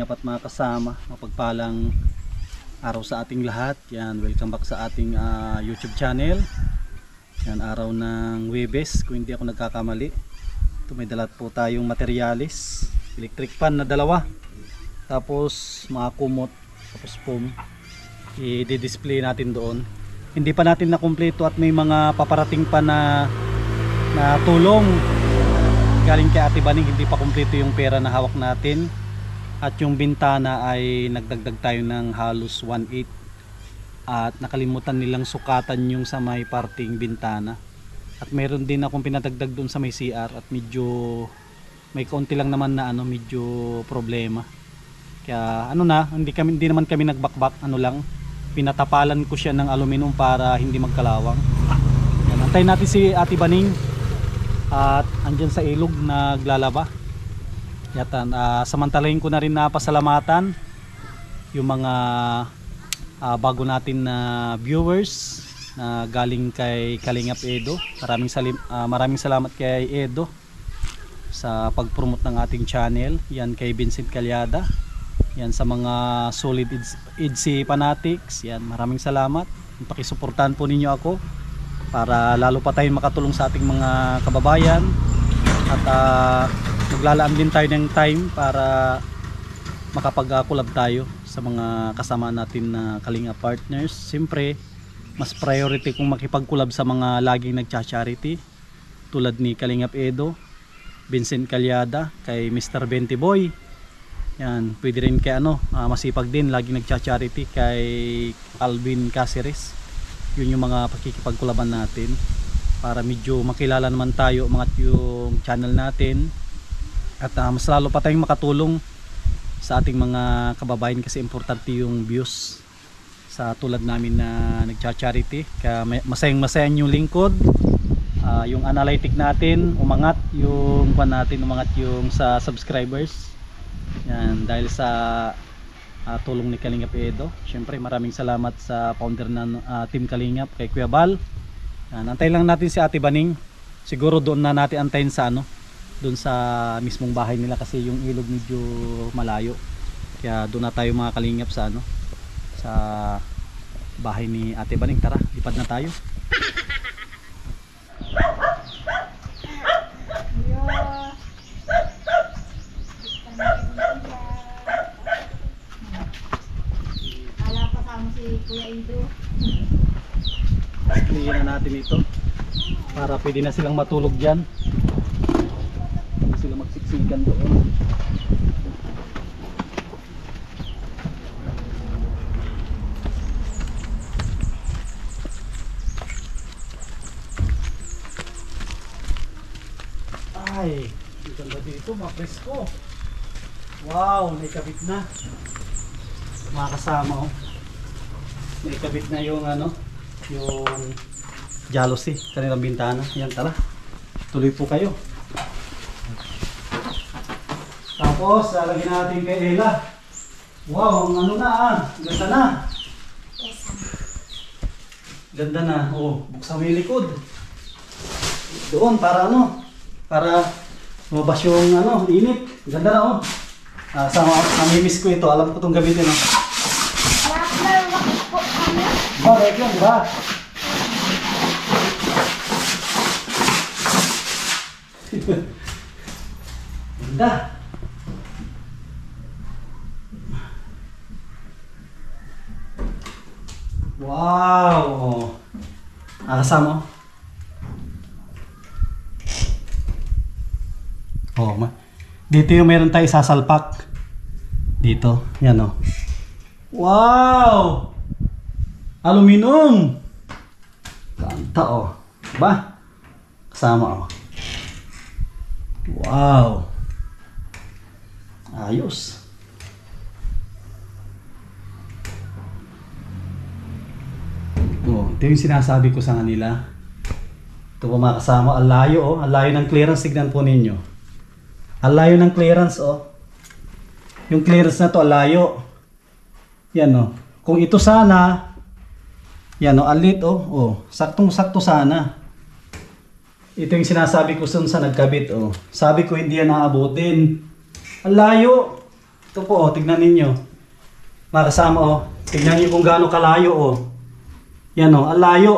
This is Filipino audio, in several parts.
kalingap at mga kasama, mapagpalang araw sa ating lahat. Yan, welcome back sa ating YouTube channel. Yan, araw ng Huwebes kung hindi ako nagkakamali. Ito, may dalat po tayong materyales, electric fan na dalawa, tapos mga kumot, tapos foam. I-display natin doon. Hindi pa natin na kumpleto at may mga paparating pa na tulong galing kay Ate Baning. Hindi pa kumpleto yung pera na hawak natin. At yung bintana ay nagdagdag tayo ng halos 1/8. At nakalimutan nilang sukatan yung sa may parting bintana. At meron din akong pinadagdag doon sa may CR. At medyo may konti lang naman na medyo problema. Kaya hindi naman kami nagbakbak, pinatapalan ko siya ng aluminum para hindi magkalawang. Yan, antayin natin si Ate Baning. At andyan sa ilog naglalaba. Yata, samantalahin ko na rin na pasalamatan yung mga bago natin na viewers na galing kay Kalingap Edo. Maraming salamat kay Edo sa pag-promote ng ating channel. Yan kay Vincent Calyada. Yan sa mga solid EDC fanatics. Yan, maraming salamat. Pakisuportahan po ninyo ako para lalo pa tayong makatulong sa ating mga kababayan. At maglalaan din tayo ng time para makapag-collab tayo sa mga kasama natin na Kalingap partners. Siyempre, mas priority kung makipag-collab sa mga laging nagcha-charity tulad ni Kalingap Edo, Vincent Calyada, kay Mr. 20 Boy. Yan, pwede rin kay masipag din, laging nagcha-charity, kay Alvin Caceres. Yun yung mga pakikipag-collaban natin para medyo makilala naman tayo, umangat yung channel natin. At mas lalo pa tayong makatulong sa ating mga kababayan kasi importante yung views sa tulad namin na nagcha-charity. Kaya masayang yung lingkod, yung analytic natin umangat, yung umangat yung sa subscribers. Yan, dahil sa tulong ni Kalingap Edo. Syempre maraming salamat sa founder ng Team Kalingap, kay Kuya Bal. Yan, antayin lang natin si Ate Baning. Siguro doon na natin antayin sa doon sa mismong bahay nila kasi yung ilog medyo malayo. Kaya doon na tayo mga Kalingap sa sa bahay ni Ate Baning. Tara, lipad na tayo. Kuya Edo. Clear na natin ito para pwede na silang matulog dyan. Pwede sila magsiksikan doon. Ay, ganda dito, mapresko. Wow, may kabit na. Mga kasama, may kabit na yung yung jealousy kanilang bintana. Yan, tara, tuloy po kayo. Tapos lalagyan natin kay Ella. Wow, ang ganda na. Ganda na. Oh, buksan mo yung likod doon para para lumabas yung init. Ganda na. Namimiss ko ito, alam ko itong gamitin. Right yun, diba? Ganda. Wow. Kasama. Dito yung meron tayo sasalpak. Dito, yan Wow! Aluminum! Kanta ba? Kasama Wow! Ayos! Ito yung sinasabi ko sa kanila. Ito po mga kasama, ang layo ang layo ng clearance. Tignan po ninyo. Ang layo ng clearance Yung clearance na to, ang layo. Yan Kung ito sana, yan alit saktong-sakto sana. Ito yung sinasabi ko sa nagkabit Sabi ko hindi yan naabutin. Ang layo. Ito po, tignan ninyo. Mga kasama, tignan niyo kung gaano kalayo, Yan, ang layo,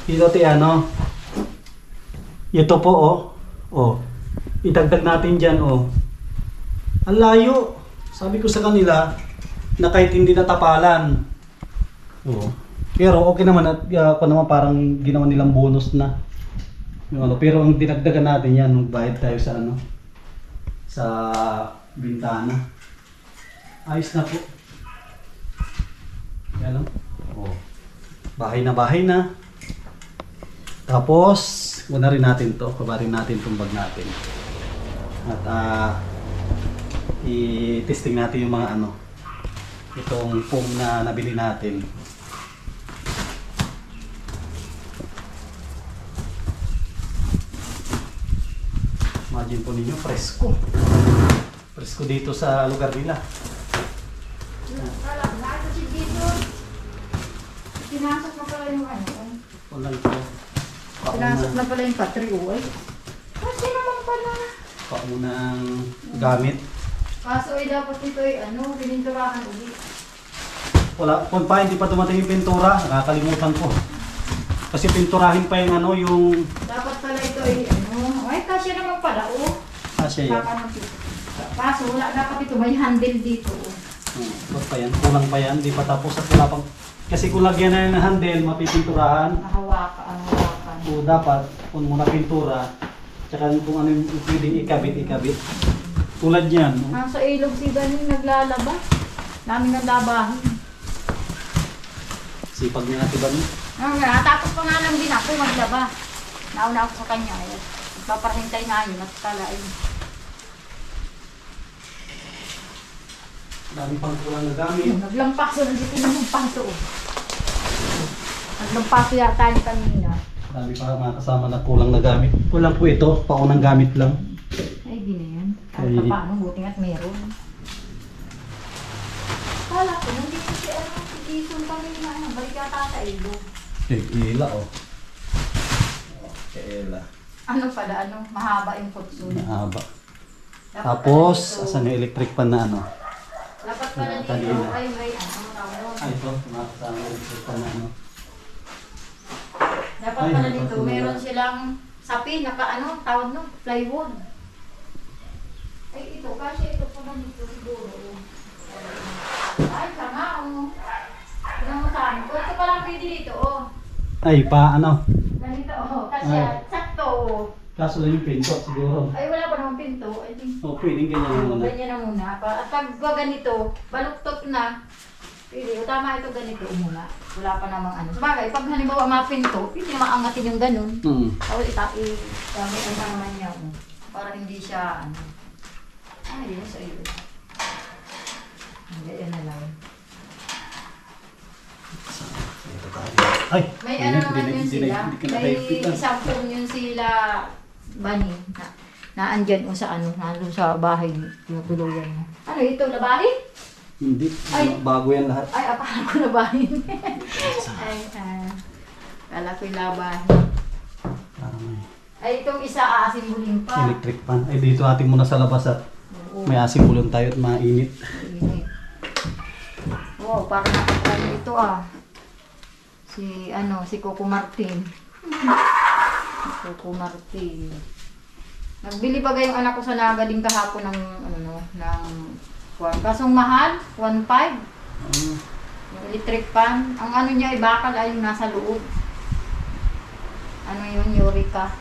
Ito, Ito po, Itagdag natin dyan, Ang layo. Sabi ko sa kanila, na kahit hindi natapalan. Pero okay naman at parang ginawa nilang bonus na. Pero ang dinagdagan natin yan, magbayad tayo sa sa bintana. Ayos na po. Yan bahay na. Tapos, muna rin natin to. Kabarin natin itong bag natin. At i-testing natin yung mga itong foam na nabili natin. Imagine po ninyo, presko. Presko dito sa lugar nila. Pinasok na pala yung Walang po. Pinasok na pala yung patri, Kasi naman pala. Paunang gamit. Kaso dapat ito pininturahan ulit. Wala, kung pa hindi pa dumating yung pintura, nakakalimutan ko. Kasi pinturahin pa yung yung... Dapat pala ito ay kasi naman pala, Kasi yan. Kaso wala dapat ito, may handle dito, Kulang pa yan, di pa tapos at wala pang... Kasi kung lagyan na yung handle, mapipinturahan. Hawakan. O dapat, kung muna pintura, tsaka kung ano yung pwedeng ikabit. Tulad yan. Sa ilog si Galing naglalaba. Namin naglabahin. Sipag niya natin ba niya? Tapos pa nga lang din ako maglaba. Nauna ako sa kanya. Paparhintay na yun at kalain. Dami pang kulang na gamit. Naglampaso na dito ng paso. Naglampaso yata ni kanina. Dami pa mga kasama na kulang na gamit. Kulang po ito, paunang gamit lang. Ay, di na yan. Kahit pa paano, buting at meron. Kala ko, nandito si Jason kanina. Balik yata sa ilo. Kila Kila. Ano pala, mahaba yung kutsun. Mahaba. Tapos, asan yung electric pan na Dapat pala dito, ay may tawag. Ay, ito, makakasama yung electric pan na Dapat pala dito, meron silang sapi, tawag plywood. Ay, ito, kasi ito pala dito siguro. Ay, sama, Tignan mo sa amin. Ito palang pwede dito, Ay, Ganito, kasi sakto, Kaso lang yung pinto, siguro. Ay, wala pa naman pinto. I think, Pwedeng ganyan muna. ganyan na muna. At pag ganito, baluktot na. Pwede, tama ito ganito muna. Wala pa namang Sabagay, pag halimbawa mapinto, pwede na maangatin yung ganun. Tapos gamit ang naman niya. Para hindi siya, yun sa iyo. Ganyan na lang. Ay! May naman yun sila. May isang phone yun sila, Bani, na andyan sa nandun sa bahay, tinutuluyan mo. Ito, labahin? Hindi, bago yan lahat. Ay, akala ko labahin. Kala ko'y labahin. Ay, itong isa aasimbulin pa. Electric pan. Ay, dito atin muna sa labas at may asimbulon tayo at mainit. Wow, parang nakakala ito Si Coco Martin. Coco Martin. Nagbili pa yung anak ko sa nagaling kahapon ng kasong mahal, 1.5. Yung electric pan. Ang niya ay bakal ay yung nasa loob. Yun, Eureka.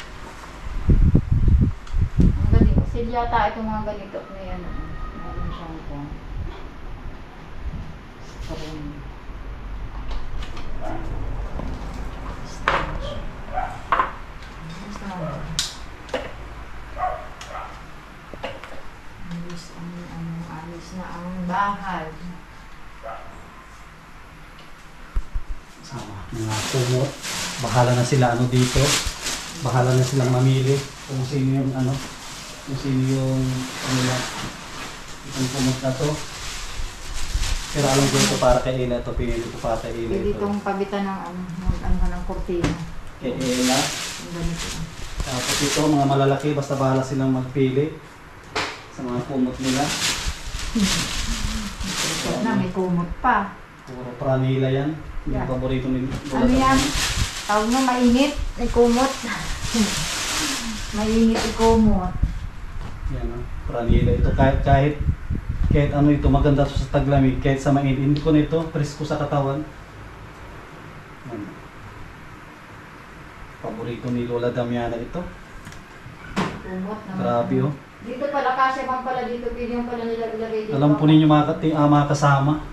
Ang galing. Silyata itong mga ganito. May meron siyang alis na ang bahay. Mga kumot. Bahala na sila dito. Bahala na silang mamili kung sino yung kung sino yung itong kumot na to. Pero alam ko ito para kay Ela ito. Pinili ko para kay Ela ito. Pwede itong pagitan ng kortina. Kay Ela. Tapos ito, mga malalaki, basta bahala silang magpili sa mga kumot nila. Ito na, may kumot pa. Puro pranila yan. Yung Yeah. paborito ni Lola Ano yan? Dami. Tawag mo, mainit. May kumot. Mainit, may kumot. Yan o, pranila. Ito kahit ano ito, maganda to sa taglamig. Kahit sa mainit. Hindi ko na ito, presko sa katawan. Yan. Paborito ni Lola Damiana ito. Kumot naman. Grabe oh. Dito pala, kasya man pala dito. Pili yung pala nila ilagay dito. Alam po ninyo mga kasama.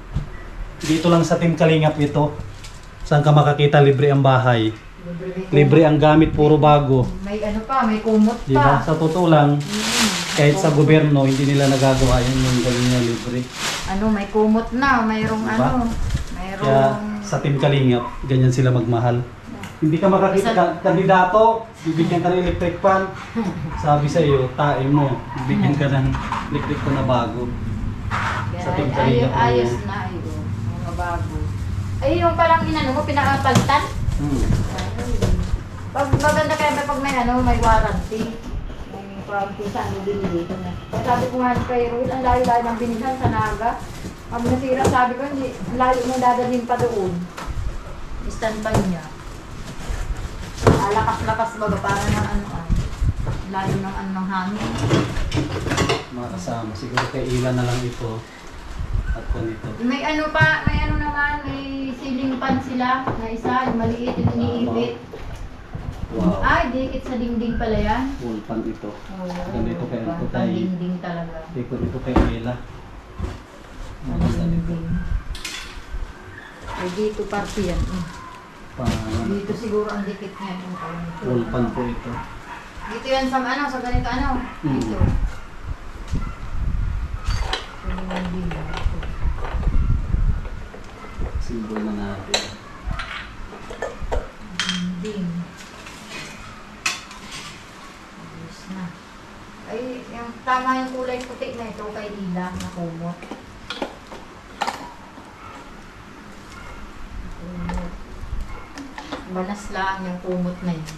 Dito lang sa Team Kalingap ito. Saan ka makakita libre ang bahay. Libre ang gamit, puro bago. May ano pa, may kumot pa. Diba? Sa totoo lang, kahit sa gobyerno, hindi nila nagagawa yun yung gawin niya libre. Ano, may kumot na. Mayroong Diba? ano. Kaya Mayroong... sa Team Kalingap, ganyan sila magmahal. Hindi ka makakita kandidato, bibigyan ka ng electric fan. Sabi sa iyo, tae mo, bibigyan ka ng electric fan na bago. Sa Team Kaya Kalingap. ayos na ayun. Mga bago. Ay, yung palang inano mo, pinakapalitan? Pag maganda kaya pag may ano, may warranty. May warranty sa ano binili ko na. Kaya sabi ko nga kay Ruel, ang layo-layo ng binilhan sa Naga. Pag nasira, sabi ko, hindi, ang layo mo dadalhin pa doon. Stand-by niya. Lakas-lakas baga para ng ano, layo ng ano ng hangin. Mga kasama, siguro kay Ilan na lang ito. At nito. May ano pa, may ano naman, may ceiling fan sila na isa, yung maliit, yung iniipit. Wow. Ay, dikit sa dingding pala yan. Full pan ito. Oo, Ganito kaya ito pang tayo. dingding talaga. Ikot ito kay Ila. Pang dingding. Ay, dito parte yan. Dito siguro ang dikit niya. Full pan po ito. Dito yan sa ano, sa ganito ano. Dito. Simbol na natin. Ding. Ayos na. Ay, yung tama yung kulay puti na ito kay Ila na kumot. Kumot. Balas lang yung kumot na yun.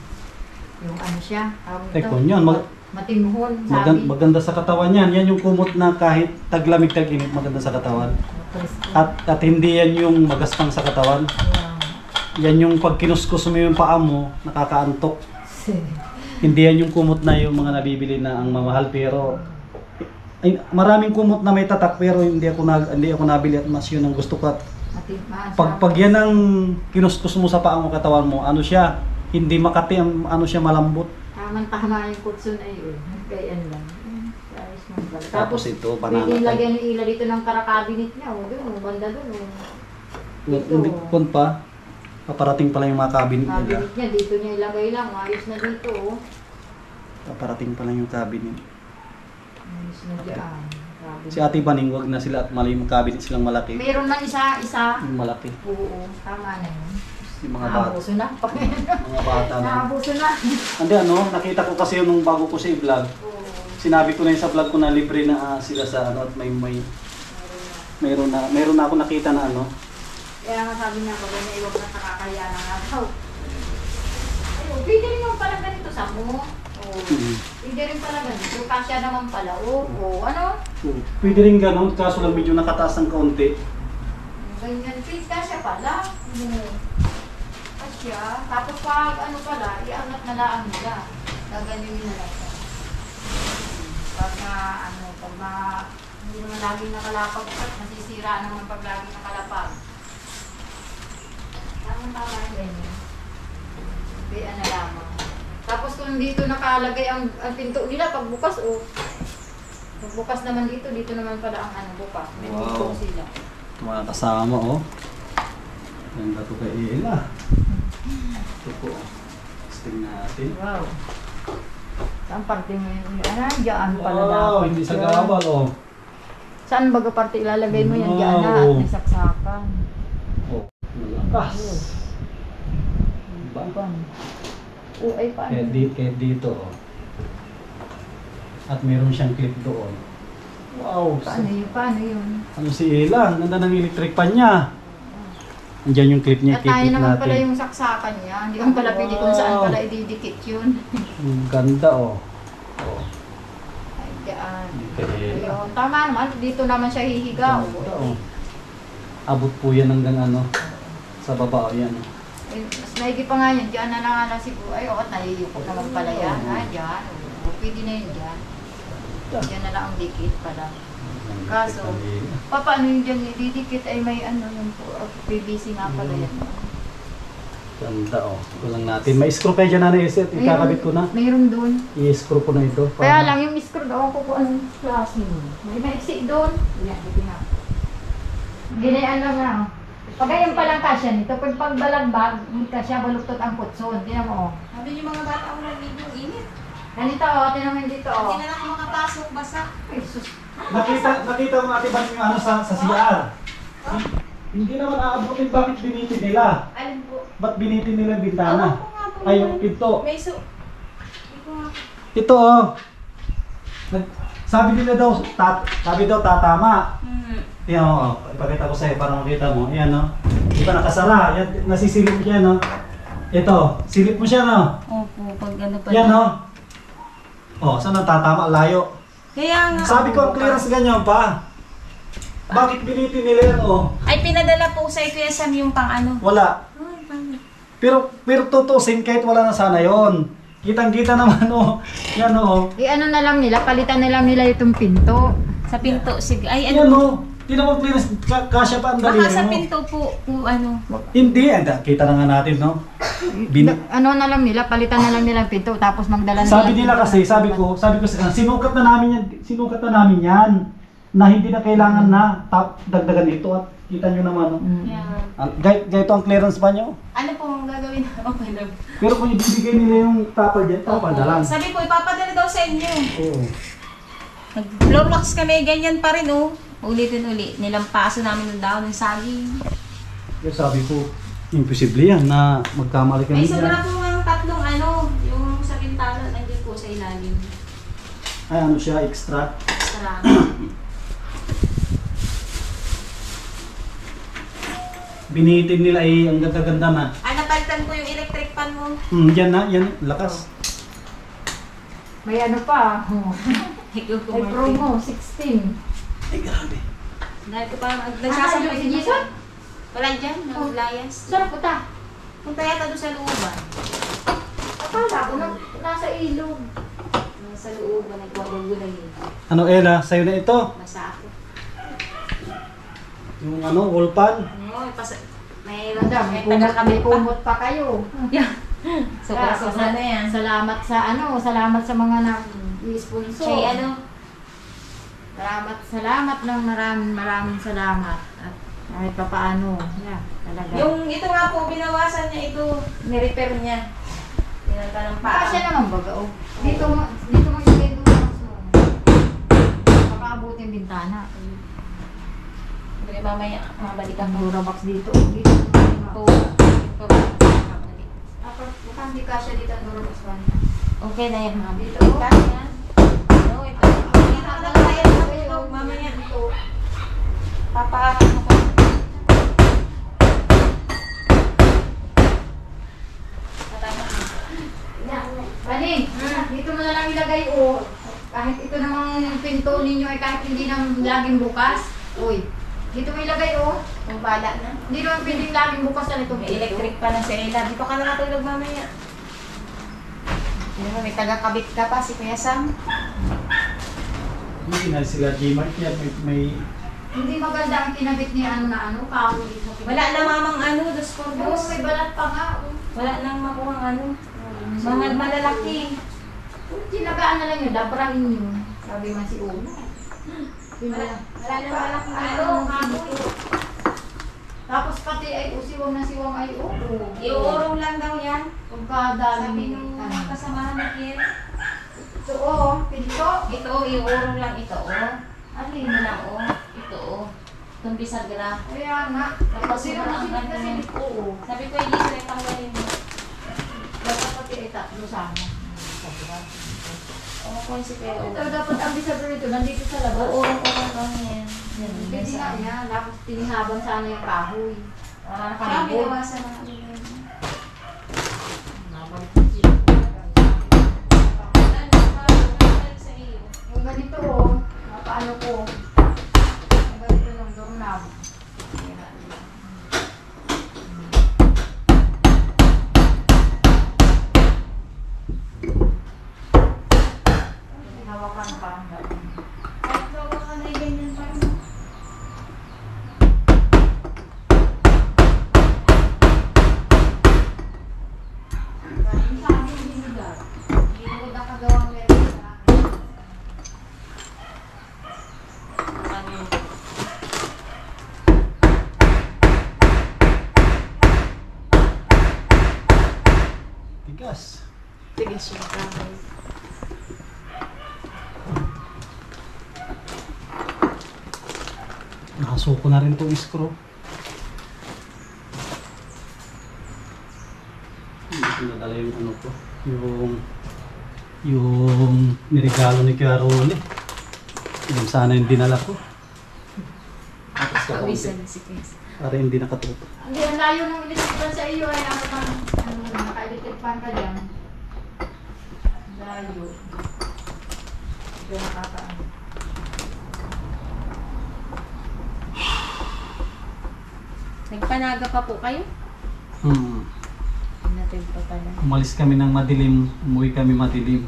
Yung ano siya, tawag ito. Teko, yun, Matimhon, sabi. maganda sa katawan yan. Yan yung kumot na kahit taglamig tag-init, maganda sa katawan. At hindi yan yung magaspang sa katawan. Yan yung pag kinuskus mo yung paa mo, nakakaantok. Hindi yan yung kumot na yung mga nabibili na ang mamahal, pero ay, maraming kumot na may tatak pero hindi ako nabili at mas yun ang gusto ko. At pag yan ang kinuskus mo sa paa mo, katawan mo, ano siya, hindi makati, ano siya, malambot. Tama yung kutsun ay yun. Ganyan lang. Ayos man pala. Tapos ito, pwede banana. lagyan ni Ila dito ng karakabinet niya. O, doon, banda doon. Hindi ko pa. Paparating pala yung mga cabinet nila. Cabinet niya, dito niya ilagay lang. Ayos na dito, oh. Paparating pala yung cabinet. Ayos na dyan. Cabinet. Si Ate Baning, wag na sila at mali yung cabinet silang malaki. Mayroon lang isa. Yung malaki. Oo, tama na yun. Yung mga bata. Naabuso na. Mga bata na. Naabuso na. Hindi ano, nakita ko kasi yung nung bago ko sa vlog. Oo. Sinabi ko na yun sa vlog ko na libre na sila sa ano at mayroon na ako nakita na ano. Kaya nga sabi niya, pag niya iwag na nakakaya na nga daw. Ayun, pwede rin naman pala ganito sa mo. Oo. Pwede rin pala ganito. Kasya naman pala. Oo. Ano? Pwede rin ganun, kaso lang medyo nakataas ng kaunti. Ganyan. Pwede kasya pala. Kasya. Tapos pag ano pala, iangat na lang nila. Gaganyan na lang. Pag hindi naman laging nakalapag, masisira naman pag laging nakalapag. Tama yung ganyan. Kaya na lamang. Tapos kung dito nakalagay ang pinto nila, pagbukas pagbukas naman dito naman pala ang ano bukas. May pinto sila. Mga kasama oh. Ganda to kay Ila. Ito po. Testing natin. Wow. Saan parte mo yun? Diyan pala Wow, dapat. hindi sa gabal oh. Saan baga parte ilalagay mo yan? Wow. Diyan na at may saksakan. Oh, malakas. Diba? Ay paano? Kahit dito oh. At meron siyang clip doon. Wow. Paano yun? Ano si Ila? Ang ganda ng electric pan niya. Andiyan yung clip niya, At tayo clip naman pala natin. yung saksakan niya. Hindi kang pala pwede kung saan pala ididikit yun. Ang ganda oh. Oh. Ay, diyan. Kay Ila. Ayun. tama naman. Dito naman siya hihiga. Oo. Abot po yan hanggang ano, sa baba. Yan. Eh, mas maigi pa nga yun. Diyan na lang na siguro. Ay, oo, naliyuko naman pala yan. Ha, diyan. Oo, pwede na yun diyan. Diyan na lang ang dikit pala. Kaso, paano yung dyan didikit ay may ano yung PVC nga pala yan. Ganda oh. Ito lang natin. May screw kayo dyan na iset. Ikakabit ko na. Mayroon doon. I-screw ko na ito. Kaya lang yung screw doon ko kung anong klase mo. May maiksi doon. Yan, ito na. Ginayaan lang na. Pag ganyan palang kasya nito, pag pagbalagbag, hindi kasya baluktot ang putson. Tinan mo oh. Sabi yung mga bata ang nagiging init. Ganito oh, tinan mo dito oh. Hindi na lang makapasok, basa. Ay, sus. Nakita mo natin ba yung ano sa CR? Hindi naman aabutin bakit binitin nila. Alin po? Ba't binitin nila yung bintana? Ako nga po. Ay, yung pinto. May Hindi ko nga. Ito oh. Sabi nila daw, sabi daw tatama. Yan oh, ipakita ko sa'yo para makita mo. Yan oh. Di ba nakasara? Yan, nasisilip yan oh. Ito, silip mo siya no? Opo, pag ano pa. Yan oh. Oh, saan ang tatama? Layo. Kaya nga. Sabi ko ang clearance ganyan pa. Bakit binitin nila yan oh? Ay, pinadala po sa Kuya Sam yung pang ano. Wala. Ay, pangit. Pero tutusin kahit wala na sana yon. Kitang-kita naman oh. Yan oh. I-ano na lang nila, palitan na lang nila itong pinto. Sa pinto, sige. Ay, Yan ano. oh. Tinan mo clearance, kasya pa ang daliri mo. Baka sa pinto po, kung ano. Hindi, kita na nga natin no. Ano na lang nila, palitan na lang nila ang pinto tapos magdala na Sabi lang nila pinto. kasi, sabi ko sa sinukat na namin yan na hindi na kailangan na dagdagan ito at kita nyo naman no. Yeah. Ganito ang clearance pa nyo. Ano po ang gagawin? Okay lang. Pero kung ibibigay nila yung tapal dyan, tapal na lang. Sabi po, ipapadala daw sa inyo. Oo. Nag-floor wax kami, ganyan pa rin oh. Ulitin uli. Nilampaso namin ng dahon ng saging. Kaya sabi ko, imposible yan na magkamali kami May dyan. sobra po ng tatlong ano, yung sa bintana, nandiyan po sa ilalim. Ay ano siya, extra. Extra. Binitin nila ay ang ganda-ganda na. Ah, napalitan ko yung electric fan mo. Yan na, yan, lakas. May ano pa, oh. Ikaw May promo, 16. Ay grabe. Dahil ko parang Ano nagsasampay si Jason? Wala dyan, Oh. naglayas. Sarap po ta. Punta yata doon sa looban. Akala ko nasa ilog. Sa looban, nagwagulay eh. Ano Ella, sa'yo na ito? Basta ako. Yung ano, wall pan. No, may May taga kami pa. kumot pa kayo. Sobra-sobra na yan. Salamat sa salamat sa mga nag-sponsor. Kay ano, Salamat ng maraming salamat. At kahit pa paano, talaga. yung ito nga po, binawasan niya ito, ni-repair niya. Pinanta ng paa. Kasya naman baga, oh. Dito mo ilagay doon. Makakabuti yung bintana. Sige, mamaya, mabalik Ang ako. Durabox dito. Dito. Po. Baka hindi kasya dito ang Durabox one. Okay na yan, ma'am. Dito. Kasi yan. No, ito. Dito na tayo ng tulog, mamaya. Papaaral mo ko. Bali, dito mo na lang ilagay o kahit ito namang pinto ninyo ay kahit hindi na laging bukas. Uy, dito mo ilagay o. Kung bala na. Hindi naman pwedeng laging bukas na itong May electric pa na sa ila. Dito ka na natulog mamaya. Ano, may taga-kabit ka pa si Kuya Sam. Hindi na sila G-Mart yan, may Hindi maganda ang kinabit ni kahoy. Wala na mamang ano, dos por Oo, dos. may balat pa nga. Oh. Wala nang makuhang ano. Mga malalaki. Tinagaan na lang yun, labrahin yun. Sabi man si Uno. Wala na malaking ano, kahoy. Tapos pati ay siwang na siwang ay Iuurong lang daw yan. Pagkadami Sabi nung kasamahan ni Kiel. Ito o, pinto. Ito, iuurong lang ito, oh. Alin Ito na lang, oh. Ito, oh. Itong bisagra. Kaya nga. Tapos Sino yun ang ang ano. silip ko? Sabi ko, hindi sila tanggalin mo. Dapat pati ay tatlo sana. Oo, kung si Kuya Ito Ugo. dapat ang bisagra nito nandito sa labas. Uurong-urong lang yan. Yan, Pwede nga yan. Tapos tinihabang sana yung kahoy. Wala na kami binawasan ng ano. Sa iyo. Yung ganito o, paano ano ko. Ang ganito ng doorknob. Hawakan pa. Kahit hawakan ay ganyan pa rin. Hindi ko nakagawang meron sa akin. Tigas. Tigas yung kamay. Nakasuko na rin itong screw. Hindi ko nadala yung ano ko. Yung niregalo ni Kuya Rolly. Yung sana yung dinala ko. Tapos Kawisan si Chris. para hindi nakatutok. Hindi, ang layo ng electric fan sa iyo ay ako pang naka-electric fan ka dyan. Layo. Hindi nakakaano. Nagpanaga pa po kayo? Natin pa pala. Umalis kami ng madilim, umuwi kami madilim.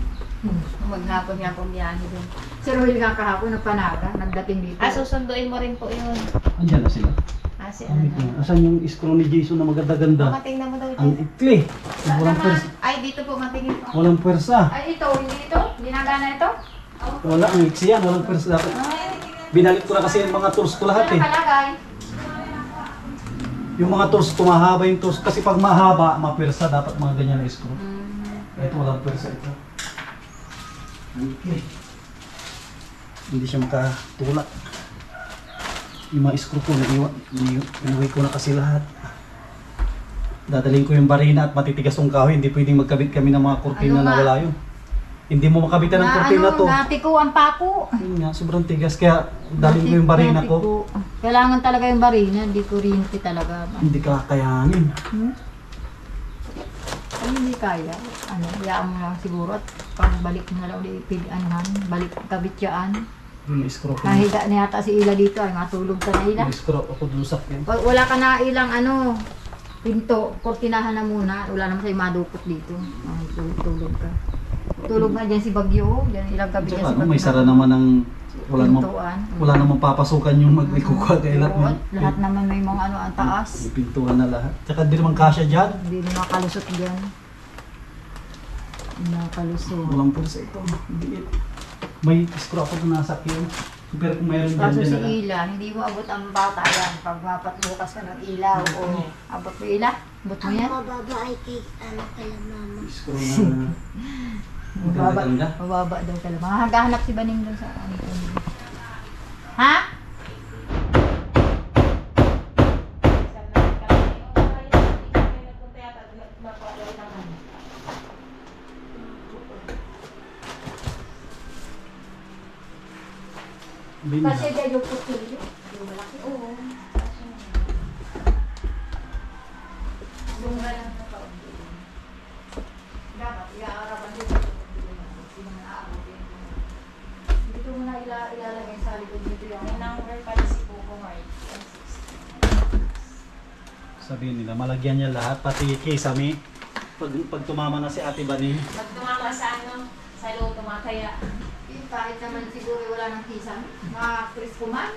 Maghapon nga pong biyahe doon. Si Roel nga kahapon nagpanaga, nagdating dito. Susunduin mo rin po yun. Andyan na sila. Si Sabi ko, asan yung screw ni Jason na maganda-ganda? Matingnan mo daw Ang dyan. ikli. Walang pwersa. Ay, dito po matingin po. Walang pwersa. Ay, ito, hindi ito. Ginagana ito. Wala, ang iksi yan. Walang pwersa. Dapat binalik ko na kasi yung mga tools ko lahat Ano eh. nakalagay? Yung mga tools, tumahaba yung tools. Kasi pag mahaba, mapwersa, dapat mga ganyan na screw. Ito, walang pwersa ito. Ang ikli. Hindi siya makatulak. Yung mga screw ko, inuwi ko na kasi lahat. Dadaling ko yung barina at matitigas yung kahoy. Hindi pwedeng magkabit kami ng mga kurtina Ano na nga? wala yun. Hindi mo makabitan ng kurtina to. Natikuan pa ako. Yun nga, sobrang tigas. Kaya daling ko yung barina ko. Kailangan talaga yung barina, hindi kuryente talaga. Hindi kakayanin. Ay, hindi kaya. Ano, hayaan mo lang siguro at pagbalik mo na lang ulit balik kabityaan. Yung screw ko. Nahiga na yata si Ila dito ay matulog ka na Ila. Yung screw ako dun sa akin. Wala ka na ilang ano, pinto, kortinahan na muna. Wala naman sa'yo madukot dito. Ay, tulog ka. Tulog nga dyan si Bagyo. Dyan ilang gabi dyan si Tsaka Bagyo. ano, may sara naman ng Pintuan. wala namang papasukan yung maglikuha kay lahat. Oo, lahat naman may mga ano ang taas. May pintuan na lahat. Tsaka di naman kasya dyan. Hindi na makalusot dyan. Nakalusot. Walang pulsa ito. Liit. May screw ako na nasa akin. Pero kung mayroon dyan, Kaso dyan si na lang. Ila, hindi mo abot ang bata yan. Pag mapatbukas ka ng ilaw o abot mo Ila, abot mo yan. Mababa ay kay ano kay mama. Screw na. Mababa, Maganda. mababa daw ka lang. Makakahanap si Baning doon sa ano. Ha? Hindi na. Kasi dyan yung putilyo. Yung malaki. Oo. Yung lang na kaunti. Dapat, iaarapan dito. Hindi mo naaabot yun. Dito mo na ilalagay sa likod dito yung May number pala si Coco Mart. Sabihin nila, malagyan niya lahat, pati kisame. Pag tumama na si Ate Bani, Pag tumama sa ano, sa loob tumataya. kahit naman siguro wala ng kisame. Mga presko man.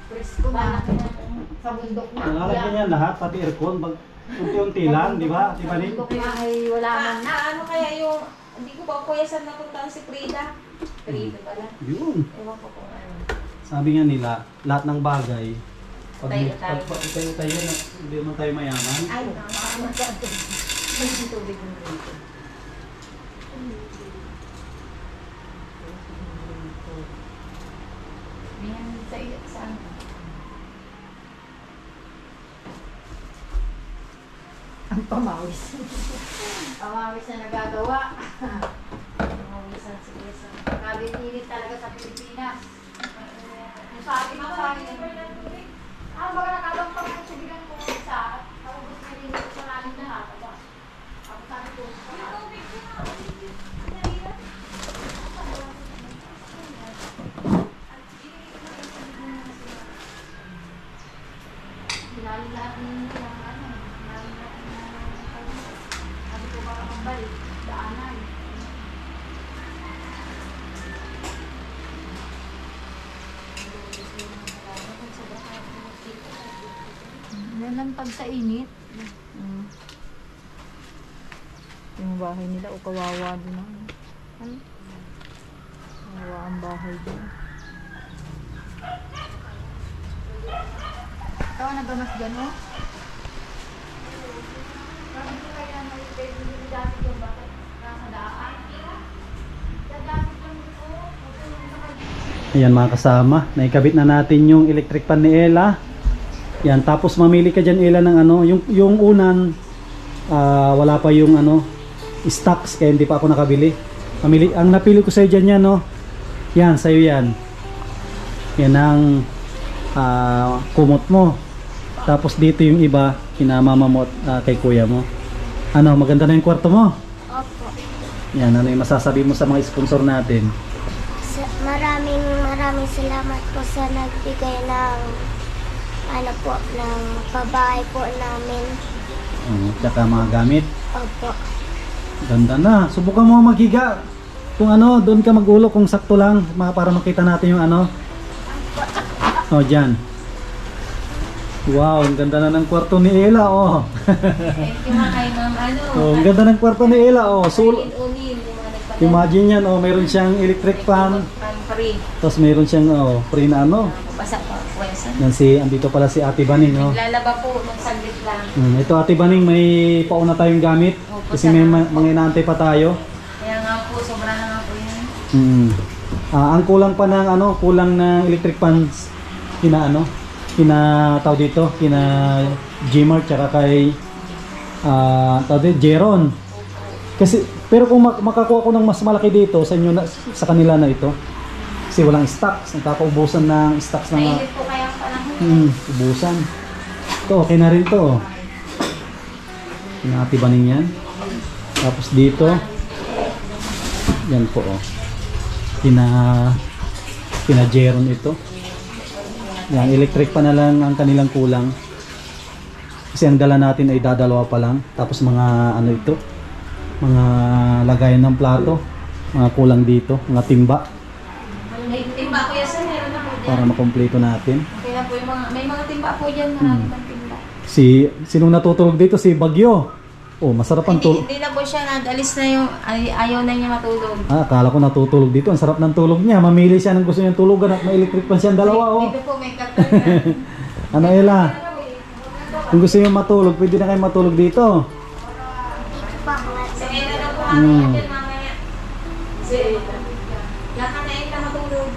Presko man. Sa bundok na. nalalagyan niya lahat, pati aircon, pag unti-unti lang, di ba? Ate Bani? Bundok na ay wala man na. Ano kaya yung, hindi ko pa kuya saan napunta si Frida. Frida pala. Yun. Ewan ko kung ano. Sabi nga nila, lahat ng bagay, pag Tayo-tayo. tayo na, hindi naman tayo mayaman. Ay, nakakaman ka. May tubig mo dito. Yan sa iyo, saan? Ang pamawis. Pamawis na nagagawa. Mawisan sige sa... Kabit-init talaga sa Pilipinas. Yung sabi mo sa akin, baka nakabang pa nga subigan ko sa tapos nilinig ko sa namin lahat. Ako sabi ko, Yan lang pag sa init. Yung bahay nila, o kawawa din ako. Ano? Kawawa ang bahay din. Ikaw na ba mas gano? Sabi ko kaya na dati yung bakit nakadaan. Dadami lang ito. Ayan mga kasama, naikabit na natin yung electric pan ni Ella. Yan, tapos mamili ka dyan Ella ng ano, yung unan wala pa yung ano, stocks kaya hindi pa ako nakabili. Ang napili ko sa'yo dyan yan, no? Yan, sa'yo yan. Yan ang kumot mo. Tapos dito yung iba, kina mama mo at kay kuya mo. Ano, maganda na yung kwarto mo? Opo. Yan, ano yung masasabi mo sa mga sponsor natin? Maraming salamat po sa nagbigay ng ano po, ng pabahay po namin. Tsaka mga gamit. Opo. Ganda na. Subukan mo maghiga. Kung ano, doon ka magulo kung sakto lang para makita natin yung ano. Oh, dyan. Wow, ang ganda na ng kwarto ni Ella, oh. Thank you mga kay ma'am, ano. Oh, ang ganda ng kwarto ni Ella, oh. Unil, yung mga nagpadala. Imagine yan, oh, mayroon siyang electric fan. Free. Tapos mayroon siyang, oh, free na ano. Basa pa, pwesa. Yan andito pala si Ate Baning, oh. Lalaba po, nung saglit lang. Ito Ate Baning, may pauna tayong gamit. Opo, Kasi may mga inaantay pa tayo. Kaya nga po, sobra na nga po yun. Ang kulang pa ng ano, kulang ng electric fans kina dito, kina Gmart tsaka kay Jeron. Kasi pero kung makakuha ko ng mas malaki dito sa inyo sa kanila na ito. Kasi walang stocks, nakakaubusan ng stocks na Mainit po kaya ang panahon. ubusan. Ito, okay na rin to. Pinatibanin yan. Tapos dito, yan po, oh. Kina Jeron ito. Yan, electric pa na lang ang kanilang kulang. Kasi ang dala natin ay dadalawa pa lang. Tapos mga ano ito, mga lagayan ng plato, mga kulang dito, mga timba. May timba po yan sir, meron na po dyan. Para makompleto natin. Okay na po yung may mga timba po dyan, marami ng timba. Sinong natutulog dito? Si Bagyo. Oh, masarap ang tulog. Hindi na po siya nag-alis na yung, ayaw na niya matulog. Akala ko natutulog dito. Ang sarap ng tulog niya. Mamili siya ng gusto niyang tulugan at may electric pan siyang dalawa, oh. Dito po may katarga. Ano, Ella? Kung gusto niyo matulog, pwede na kayo matulog dito. Sa era na po ano yan mamaya. Sa era. Lahat na ito matulog.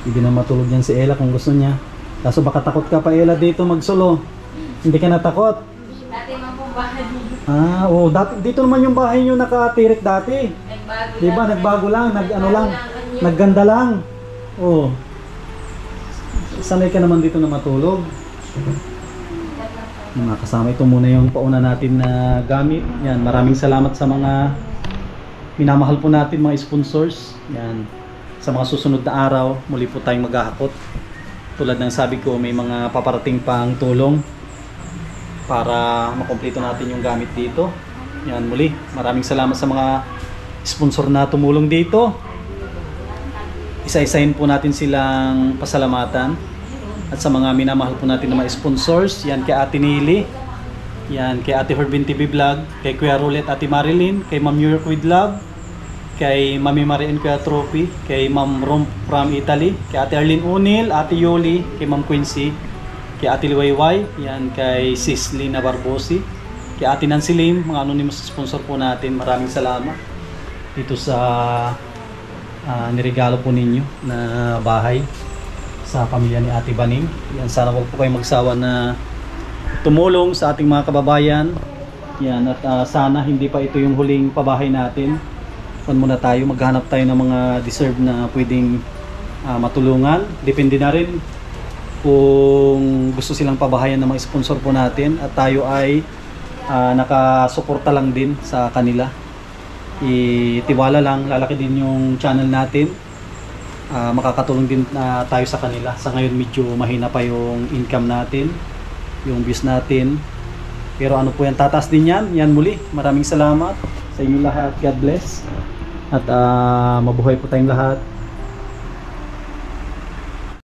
Pwede na matulog yan si Ella kung gusto niya. Kaso baka takot ka pa, Ella, dito magsolo. Hindi ka natakot. Dati man po bahay. Oo. Dito naman yung bahay niyo nakatirik dati. Nagbago Di ba? Nagbago lang. Nagganda lang. Oo. Sanay ka naman dito na matulog. Mga kasama, ito muna yung pauna natin na gamit. Yan, maraming salamat sa mga minamahal po natin, mga sponsors. Yan, sa mga susunod na araw, muli po tayong maghahakot. Tulad ng sabi ko, may mga paparating pang tulong para makompleto natin yung gamit dito. Yan, muli, maraming salamat sa mga sponsor na tumulong dito. Isa-isahin po natin silang pasalamatan. At sa mga minamahal po natin na mga sponsors, yan kay Ate Nili, yan kay Ate Herbin TV Vlog, kay Kuya Roulette, Ate Marilyn, kay Ma'am New York with Love, kay Mami Marie and Kuya Trophy, kay Ma'am Rom from Italy, kay Ate Arlene Unil, Ate Yoli, kay Ma'am Quincy, kay Ate Liwayway, yan kay Sis Lina Barbosi, kay Ate Nancy Lim, mga anonymous sponsor po natin. Maraming salamat dito sa niregalo po ninyo na bahay sa pamilya ni Ate Baning. Yan, sana wag po kayo magsawa na tumulong sa ating mga kababayan. Yan, at sana hindi pa ito yung huling pabahay natin. Muna tayo, maghanap tayo ng mga deserve na pwedeng matulungan. Depende na rin kung gusto silang pabahayan ng mga sponsor po natin, at tayo ay nakasuporta lang din sa kanila. Itiwala lang, lalaki din yung channel natin. Makakatulong din tayo sa kanila. Sa ngayon medyo mahina pa yung income natin, yung views natin, pero ano po yan, tataas din yan. Yan, muli, maraming salamat sa inyo lahat. God bless, at mabuhay po tayong lahat.